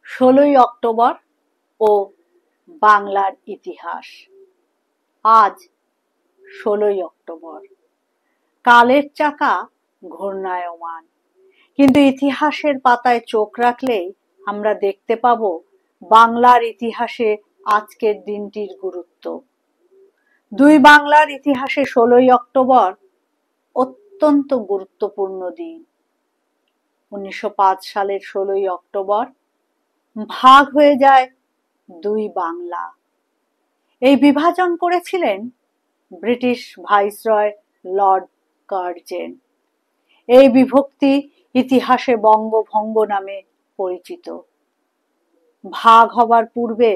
16ই October ও বাংলার ইতিহাস। আজ 16ই অক্টোবর। কালের চাকা ঘূর্ণায়মান, কিন্তু ইতিহাসের পাতায় চোখ রাখলেই আমরা দেখতে পাব বাংলার ইতিহাসে আজকের দিনটির গুরুত্ব। দুই বাংলার ইতিহাসে 16ই অক্টোবর অত্যন্ত গুরুত্বপূর্ণ দিন। 1905 সালের 16ই অক্টোবর ভাগ হয়ে যায় দুই বাংলা। এই বিভাজন করেছিলেন ব্রিটিশ ভাইসরয় লর্ড কার্জন। এই বিভক্তি ইতিহাসে বঙ্গভঙ্গ নামে পরিচিত। ভাগ হবার পূর্বে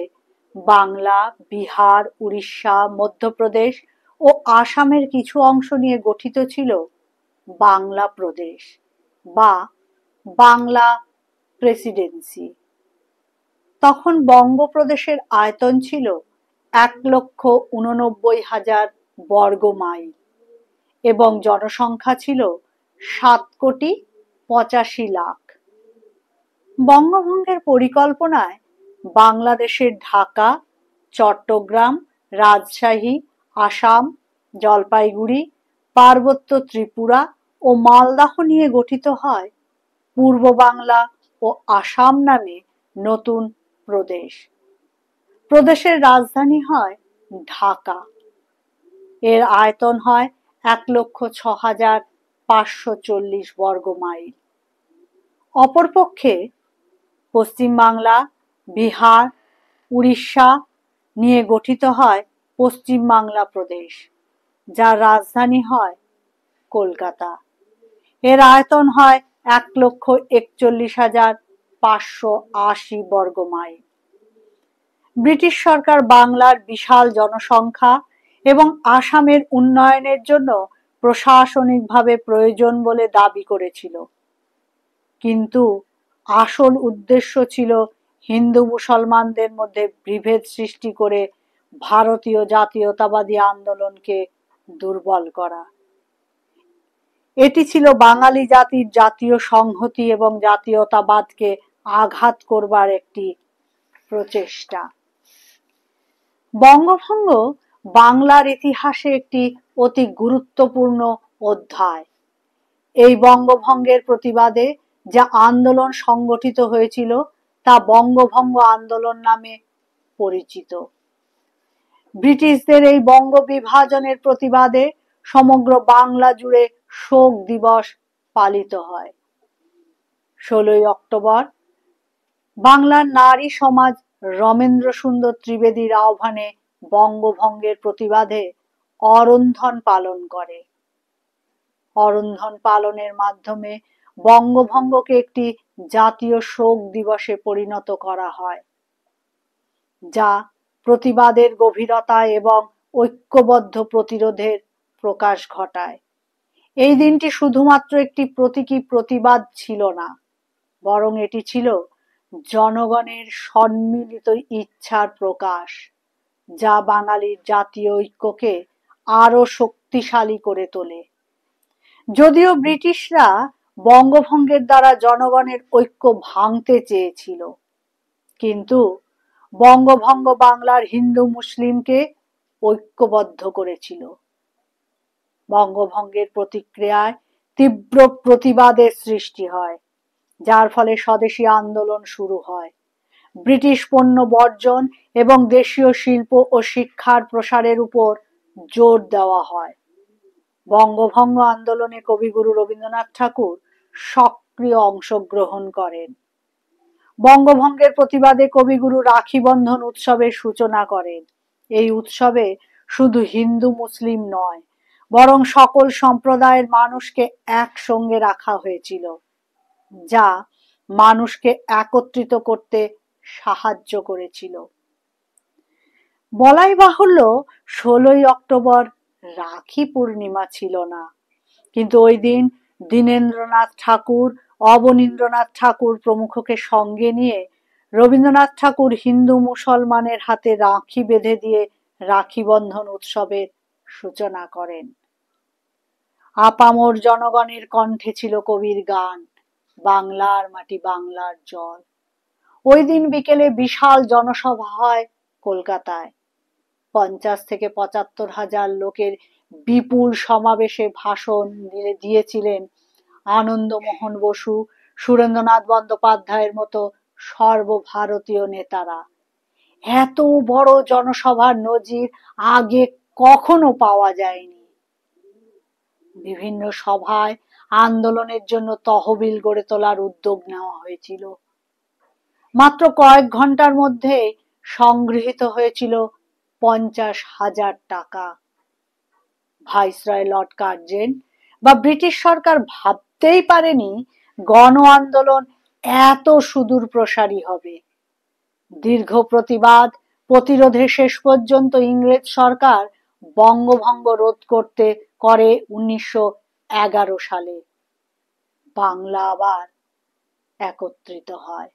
বাংলা, বিহার, উড়িষ্যা, মধ্যপ্রদেশ ও আসামের কিছু অংশ নিয়ে গঠিত ছিল বাংলা প্রদেশ বা বাংলা প্রেসিডেন্সি। তখন বঙ্গপ্রদেশের আয়তন ছিল 1,89,000 বর্গ মাইল এবং জনসংখ্যা ছিল 7,85,00,000। বঙ্গভঙ্গের পরিকল্পনায় বাংলাদেশের ঢাকা, চট্টগ্রাম, রাজশাহী, আসাম, জলপাইগুড়ি, পার্বত্য ত্রিপুরা ও মালদহ নিয়ে গঠিত হয় পূর্ব বাংলা ও আসাম নামে নতুন প্রদেশ। প্রদেশের রাজধানী হয় ঢাকা। এর আয়তন হয় 1,06,540 বর্গ মাইল। অপরপক্ষে পশ্চিমবাংলা, বিহার, উড়িষ্যা নিয়ে গঠিত হয় পশ্চিম বাংলা প্রদেশ, যার রাজধানী হয় কলকাতা। এর আয়তন হয় 1,41,580 বর্গ মাইল। ব্রিটিশ সরকার বাংলার বিশাল জনসংখ্যা এবং আসামের উন্নয়নের জন্য প্রশাসনিকভাবে প্রয়োজন বলে দাবি করেছিল, কিন্তু আসল উদ্দেশ্য ছিল হিন্দু মুসলমানদের মধ্যে বিভেদ সৃষ্টি করে ভারতীয় জাতীয়তাবাদী আন্দোলনকে দুর্বল করা। এটি ছিল বাঙালি জাতির জাতীয় সংহতি এবং জাতীয়তাবাদকে আঘাত করবার একটি প্রচেষ্টা। বঙ্গভঙ্গ বাংলার ইতিহাসে একটি অতি গুরুত্বপূর্ণ অধ্যায়। এই বঙ্গভঙ্গের প্রতিবাদে যা আন্দোলন সংগঠিত হয়েছিল তা বঙ্গভঙ্গ আন্দোলন নামে পরিচিত। ব্রিটিশদের এই বঙ্গ বিভাজনের প্রতিবাদে সমগ্র বাংলা জুড়ে শোক দিবস পালিত হয়। 16ই অক্টোবর বাংলার নারী সমাজ রমেন্দ্র সুন্দর ত্রিবেদীর আহ্বানে বঙ্গভঙ্গের প্রতিবাদে অরন্ধন পালন করে। অরন্ধন পালনের মাধ্যমে বঙ্গভঙ্গকে একটি জাতীয় শোক দিবসে পরিণত করা হয়, যা প্রতিবাদের গভীরতা এবং ঐক্যবদ্ধ প্রতিরোধের প্রকাশ ঘটায়। এই দিনটি শুধুমাত্র একটি প্রতীকী প্রতিবাদ ছিল না, বরং এটি ছিল জনগণের সম্মিলিত ইচ্ছার প্রকাশ, যা বাঙালির জাতীয় ঐক্যকে আরো শক্তিশালী করে তোলে। যদিও ব্রিটিশরা বঙ্গভঙ্গের দ্বারা জনগণের ঐক্য ভাঙতে চেয়েছিল, কিন্তু বঙ্গভঙ্গ বাংলার হিন্দু মুসলিমকে ঐক্যবদ্ধ করেছিল। বঙ্গভঙ্গের প্রতিক্রিয়ায় তীব্র প্রতিবাদের সৃষ্টি হয়, যার ফলে স্বদেশী আন্দোলন শুরু হয়। ব্রিটিশ পণ্য বর্জন এবং দেশীয় শিল্প ও শিক্ষার প্রসারের উপর জোর দেওয়া হয়। বঙ্গভঙ্গ আন্দোলনে কবিগুরু রবীন্দ্রনাথ ঠাকুর সক্রিয় অংশগ্রহণ করেন। বঙ্গভঙ্গের প্রতিবাদে কবিগুরু রাখি বন্ধন উৎসবের সূচনা করেন। এই উৎসবে শুধু হিন্দু মুসলিম নয়, বরং সকল সম্প্রদায়ের মানুষকে একসঙ্গে রাখা হয়েছিল, যা মানুষকে একত্রিত করতে সাহায্য করেছিল। বলাই বাহুল্য 16ই অক্টোবর রাখি পূর্ণিমা ছিল না, কিন্তু ওই দিন দীনেন্দ্রনাথ ঠাকুর, অবনীন্দ্রনাথ ঠাকুর প্রমুখকে সঙ্গে নিয়ে রবীন্দ্রনাথ ঠাকুর হিন্দু মুসলমানের হাতে রাখি বেঁধে দিয়ে রাখি বন্ধন উৎসবের সূচনা করেন। আপামর জনগণের কণ্ঠে ছিল কবির গান, বাংলার মাটি বাংলার জল। ওই দিন বিকেলে বিশাল জনসভা হয় কলকাতায়। 50 থেকে 75,000 লোকের বিপুল সমাবেশে ভাষণ দিয়েছিলেন আনন্দমোহন বসু, সুরেন্দ্রনাথ বন্দ্যোপাধ্যায়ের মতো সর্বভারতীয় নেতারা। এত বড় জনসভার নজির আগে কখনো পাওয়া যায়নি। বিভিন্ন সভায় আন্দোলনের জন্য তহবিল গড়ে তোলার উদ্যোগ নেওয়া হয়েছিল। মাত্র কয়েক ঘন্টার মধ্যে সংগৃহীত হয়েছিল 50,000 টাকা। ভাইসরয় লর্ড কার্জন বা ব্রিটিশ সরকার ভাবতেই পারেনি গণ আন্দোলন এত সুদূর প্রসারী হবে। দীর্ঘ প্রতিবাদ প্রতিরোধে শেষ পর্যন্ত ইংরেজ সরকার বঙ্গভঙ্গ রোধ করে 1911 সালে। বাংলা আবার একত্রিত হয়।